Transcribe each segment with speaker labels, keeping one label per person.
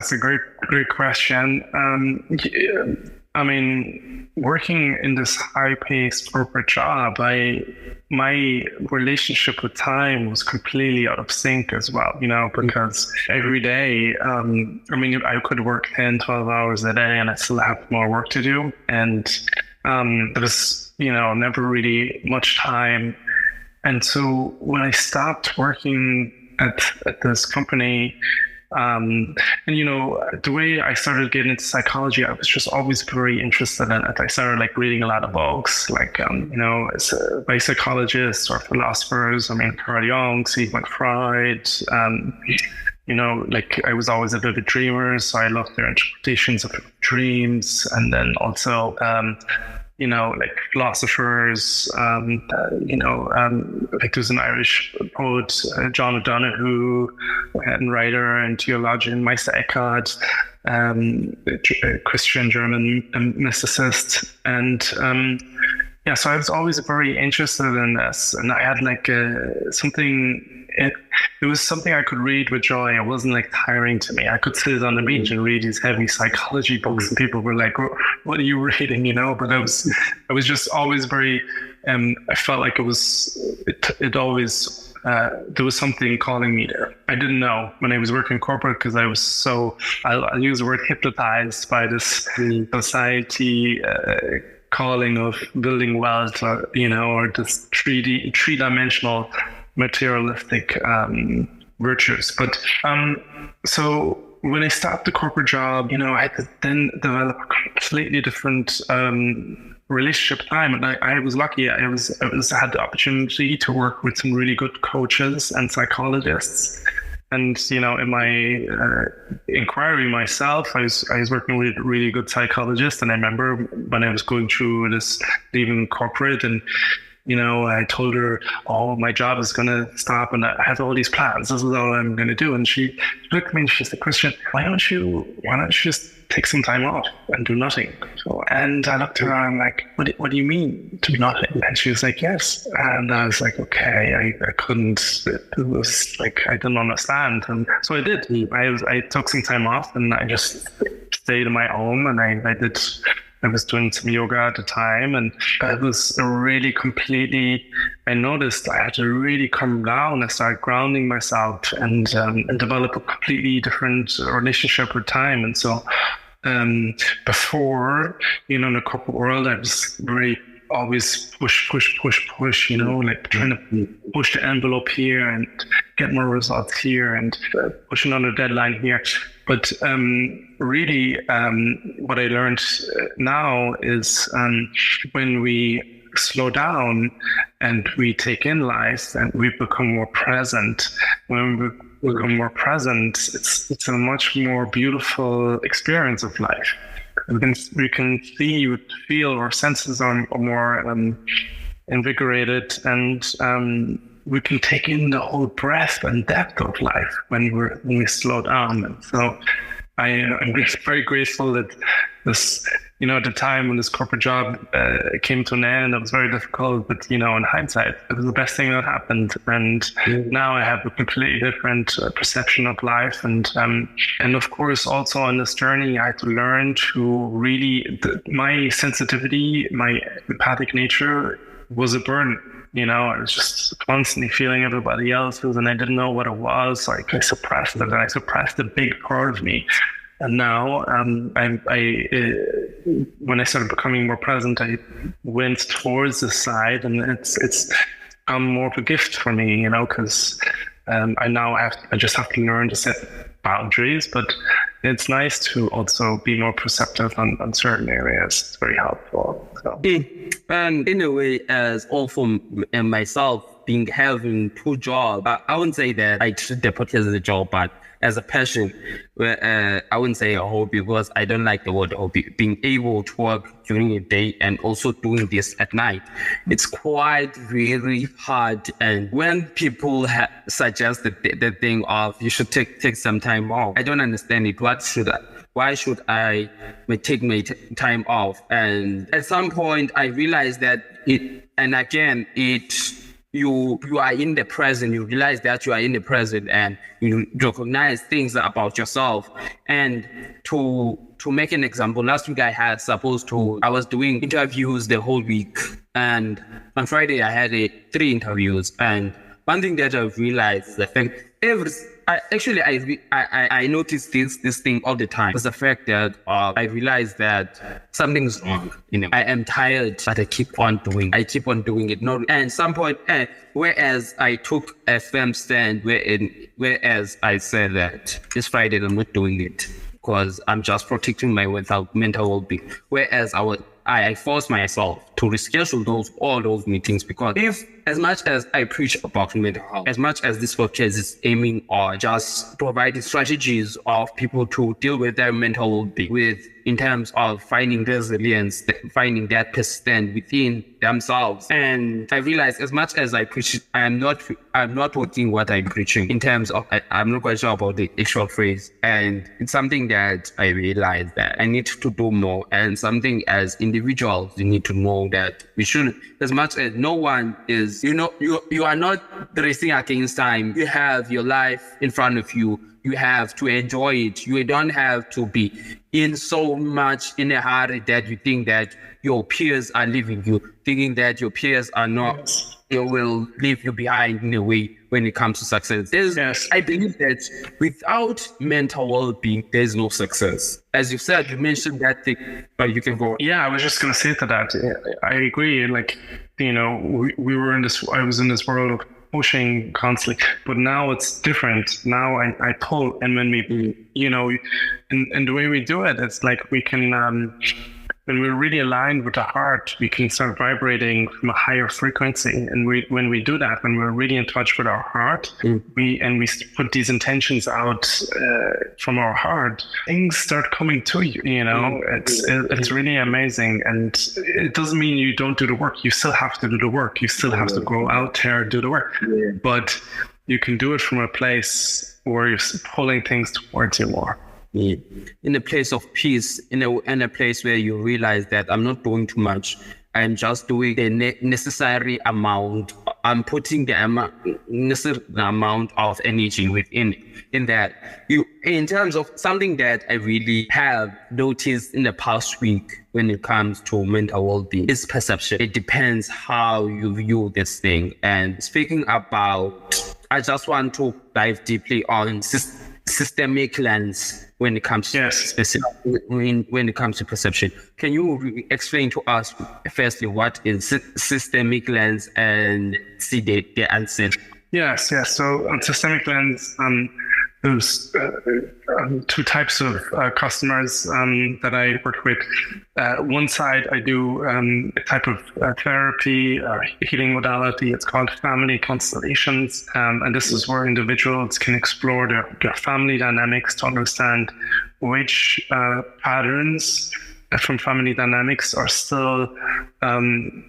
Speaker 1: That's a great question. I mean, working in this high-paced corporate job, my relationship with time was completely out of sync as well, because every day, I mean, I could work 10, 12 hours a day and I still have more work to do. And there was, never really much time. And so when I stopped working at this company, the way I started getting into psychology, I was just always very interested in it. I started reading a lot of books, by psychologists or philosophers. I mean, Carl Jung, Sigmund Freud. I was always a vivid dreamer, so I loved their interpretations of dreams, and then also philosophers, there's an Irish poet, John O'Donoghue, and writer and theologian Meister Eckhart, a Christian German mysticist. And so I was always very interested in this. And I had it was something I could read with joy. It wasn't tiring to me. I could sit on the beach and read these heavy psychology books, and people were like, "What are you reading?" But I was just always very. I felt like it always. There was something calling me there. I didn't know when I was working corporate because I was I'll use the word hypnotized by this society. Calling of building wealth, or this three-dimensional materialistic virtues. But so when I stopped the corporate job, I had to then develop a completely different relationship time. And I was lucky. I had the opportunity to work with some really good coaches and psychologists. And, in my inquiry myself, I was working with a really good psychologist. And I remember when I was going through this leaving corporate, and I told her, "Oh, my job is going to stop, and I have all these plans. This is all I'm going to do." And she looked at me and she said, "Christian, why don't you just take some time off and do nothing?" And I looked at her and I'm like, what do you mean do nothing? And she was like, "Yes." And I was like, okay, I couldn't, it was I didn't understand. And so I did. I took some time off and I just stayed in my home, and I was doing some yoga at the time, and it was really I noticed I had to really calm down. I started grounding myself and develop a completely different relationship with time. And so before, in the corporate world, I was very always push, trying to push the envelope here and get more results here and pushing on the deadline here. But really, what I learned now is when we slow down and we take in life and we become more present, when we become more present, it's a much more beautiful experience of life. We can see, feel, our senses are more invigorated, and we can take in the whole breadth and depth of life when we slow down. And so I'm very grateful that this, at the time when this corporate job came to an end, it was very difficult, but in hindsight, it was the best thing that happened. And now I have a completely different perception of life. And of course, also on this journey, I had to learn to really, my sensitivity, my empathic nature was a burden. I was just constantly feeling everybody else's, and I didn't know what it was. So I suppressed it, and I suppressed a big part of me. And now, when I started becoming more present, I went towards the side, and it's become more of a gift for me, because I just have to learn to set boundaries. But it's nice to also be more perceptive on certain areas. It's very helpful. So.
Speaker 2: And in a way, as also myself having two jobs, I wouldn't say that I treat the podcast as a job, but as a passion. I wouldn't say a hobby, because I don't like the word hobby. Being able to work during the day and also doing this at night, it's quite really hard. And when people suggest the thing of you should take some time off, I don't understand it. Why should I take my time off? And at some point I realized that it you are in the present, you realize that you are in the present, and you recognize things about yourself. And to make an example, last week I was doing interviews the whole week, and on Friday I had 3 interviews. And one thing that I've realized is the fact I notice this thing all the time. It's the fact that I realize that something's wrong. I am tired, but I keep on doing it. And at some point, whereas I took a firm stand, whereas I said that this Friday I'm not doing it because I'm just protecting my mental well-being. Whereas I forced myself to reschedule all those meetings, because as much as I preach about mental health, as much as this podcast is aiming or just providing strategies of people to deal with their mental well-being, in terms of finding resilience, finding that persistence within themselves. And I realize, as much as I preach, I'm not working what I'm preaching in terms of, I'm not quite sure about the actual phrase. And it's something that I realize that I need to do more, and something as individuals, you need to know that we shouldn't, as much as no one is, you are not racing against time. You have your life in front of you. You have to enjoy it. You don't have to be in so much in a hurry that you think that your peers are leaving you, thinking that your peers are not, they will leave you behind in a way when it comes to success. I believe that without mental well-being, there's no success. As you said, you mentioned that thing, but you can go.
Speaker 1: Yeah, I was just going to say to that. I agree. Like, we were I was in this world of pushing constantly, but now it's different. Now I pull, and when we, and the way we do it, it's like we can, when we're really aligned with the heart, we can start vibrating from a higher frequency. And when we do that, when we're really in touch with our heart, we put these intentions out from our heart, things start coming to you. It's really amazing. And it doesn't mean you don't do the work. You still have to do the work. You still have to go out there and do the work. But you can do it from a place where you're pulling things towards you more.
Speaker 2: In a place of peace, in a place where you realize that I'm not doing too much. I'm just doing the necessary amount. I'm putting the necessary amount of energy within in that. In terms of something that I really have noticed in the past week when it comes to mental well-being is perception. It depends how you view this thing. And speaking about, I just want to dive deeply on systemic lens when it comes to when it comes to perception. Can you explain to us firstly what is systemic lens and see the answer?
Speaker 1: Yes. So on systemic lens, there's 2 types of customers that I work with. One side, I do a type of therapy or healing modality. It's called family constellations. And this is where individuals can explore their family dynamics to understand which patterns from family dynamics are still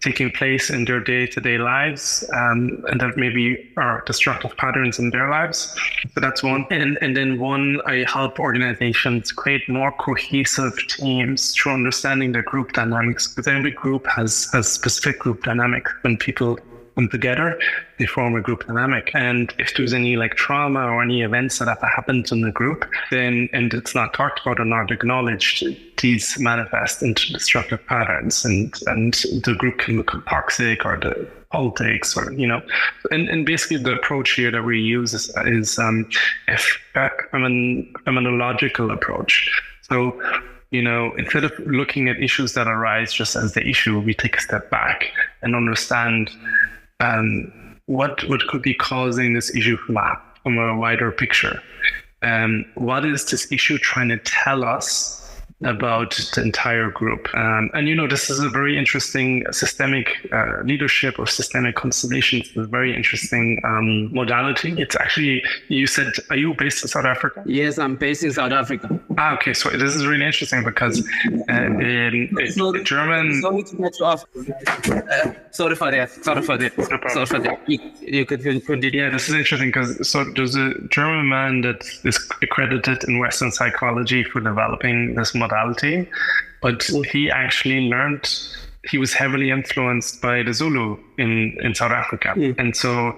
Speaker 1: taking place in their day-to-day lives, and that maybe are destructive patterns in their lives. So that's one. And then one, I help organizations create more cohesive teams through understanding their group dynamics, because every group has specific group dynamics. When people come together, they form a group dynamic. And if there's any trauma or any events that have happened in the group, then, and it's not talked about or not acknowledged, these manifest into destructive patterns, and the group can become toxic, or the politics, or and basically the approach here that we use is a phenomenological approach. So instead of looking at issues that arise just as the issue, we take a step back and understand what could be causing this issue from a wider picture. What is this issue trying to tell us about the entire group? And this is a very interesting systemic leadership, or systemic constellations is a very interesting modality. It's actually, you said, are you based in South Africa?
Speaker 2: Yes, I'm based in South Africa.
Speaker 1: Okay, so this is really interesting because in German...
Speaker 2: Sorry for that. You could continue.
Speaker 1: Yeah, this is interesting because there's a German man that is accredited in Western psychology for developing this modality, but he actually learned he was heavily influenced by the Zulu in South Africa, and so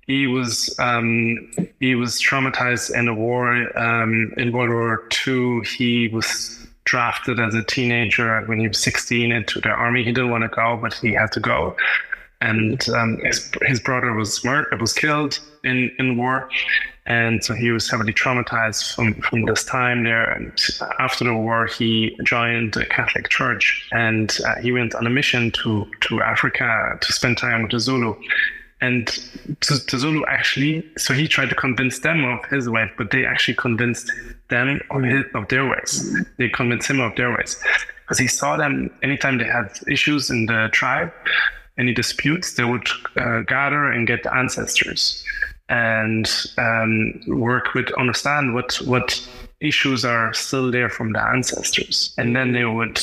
Speaker 1: he was traumatized in the war. In World War II, he was drafted as a teenager when he was 16 into the army. He didn't want to go, but he had to go. And his brother was killed in war, and so he was heavily traumatized from this time there. And after the war, he joined the Catholic Church, and he went on a mission to Africa to spend time with the Zulu. And the Zulu actually, so he tried to convince them of his ways, but they actually convinced them of their ways. They convinced him of their ways, because he saw them anytime they had issues in the tribe, any disputes, they would gather and get the ancestors and understand what issues are still there from the ancestors, and then they would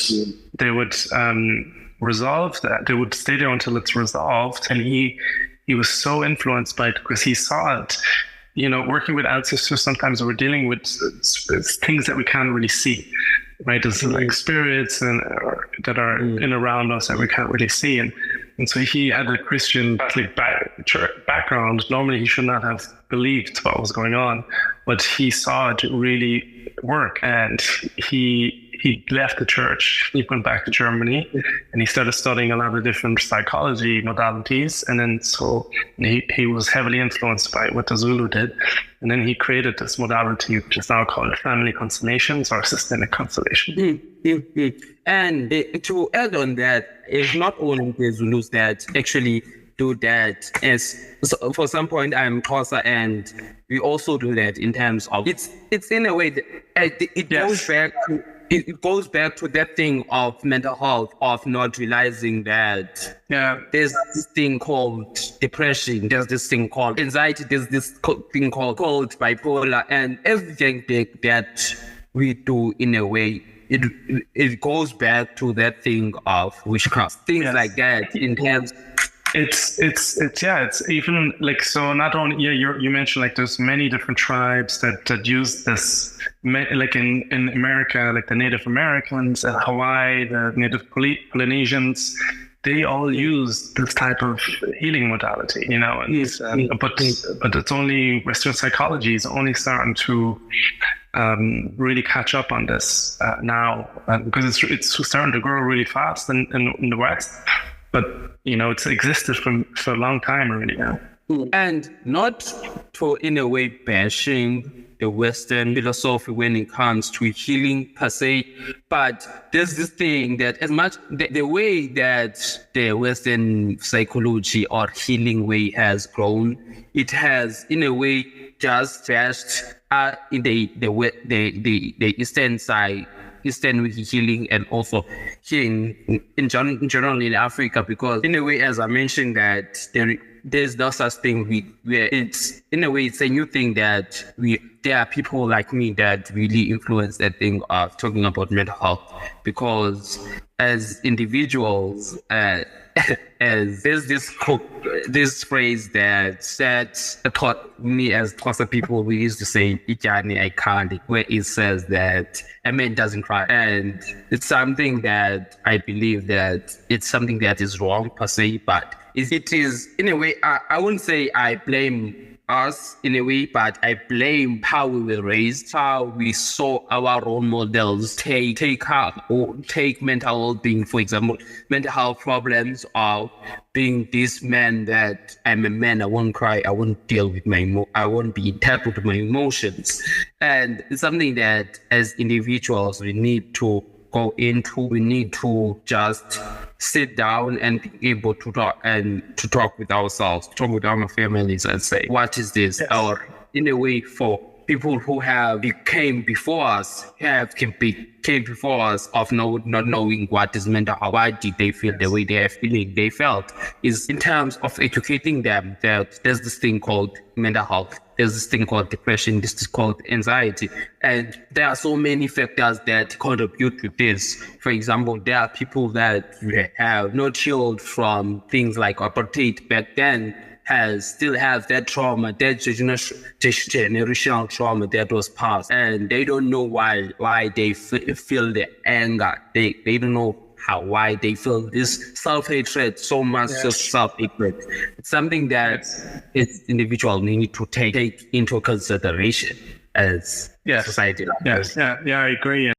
Speaker 1: resolve that. They would stay there until it's resolved. And he was so influenced by it because he saw it. Working with ancestors, sometimes we're dealing with things that we can't really see, right? There's like spirits that are in around us that we can't really see. And so he had a Christian Catholic background. Normally, he should not have believed what was going on, but he saw it really work. And he left the church. He went back to Germany, and he started studying a lot of different psychology modalities. And then so he was heavily influenced by what the Zulu did. And then he created this modality, which is now called family constellations or systemic constellation.
Speaker 2: And to add on that, it's not only the Zulus that actually do that. So for some point, I'm Xhosa, and we also do that in terms of it's in a way that it goes back to. It goes back to that thing of mental health, of not realizing that there's this thing called depression, there's this thing called anxiety, there's this thing called bipolar, and everything that we do in a way, it goes back to that thing of witchcraft, things like that in terms.
Speaker 1: It's even like, so not only, you mentioned like there's many different tribes that use this, like in America, like the Native Americans and Hawaii, the Native Polynesians, they all use this type of healing modality, and but it's only Western psychology is only starting to really catch up on this now, because it's starting to grow really fast in the West. But, it's existed for a long time already now.
Speaker 2: And not for, in a way, bashing the Western philosophy when it comes to healing per se, but there's this thing that as much the way that the Western psychology or healing way has grown, it has, in a way, just bashed in the Eastern side. Eastern healing, and also here in general in Africa, because in a way, as I mentioned, that there's no such thing where it's, in a way, it's a new thing that there are people like me that really influence that thing of talking about mental health, because as individuals, as there's this phrase that taught me as Xhosa people, we used to say "Ijani I can't," where it says that a man doesn't cry, and it's something that I believe that it's something that is wrong per se, but it is, in a way, I wouldn't say I blame us in a way, but I blame how we were raised, how we saw our role models take mental well-being, for example, mental health problems of being this man that I'm a man, I won't cry, I won't deal with I won't be entitled to my emotions. And it's something that as individuals we need to go into. We need to just sit down and be able to talk with ourselves, talk with our families and say, what is this? Yes. Or in a way, for people who came before us of not knowing what is mental health, why did they feel the way they felt, is in terms of educating them that there's this thing called mental health, there's this thing called depression, this is called anxiety, and there are so many factors that contribute to this. For example, there are people that have not healed from things like apartheid back then, still have that trauma, that generational trauma that was passed, and they don't know why they feel the anger. They don't know why they feel this self-hatred, so much of self-hatred. It's something that each individual need to take into consideration as society.
Speaker 1: Yes, I agree.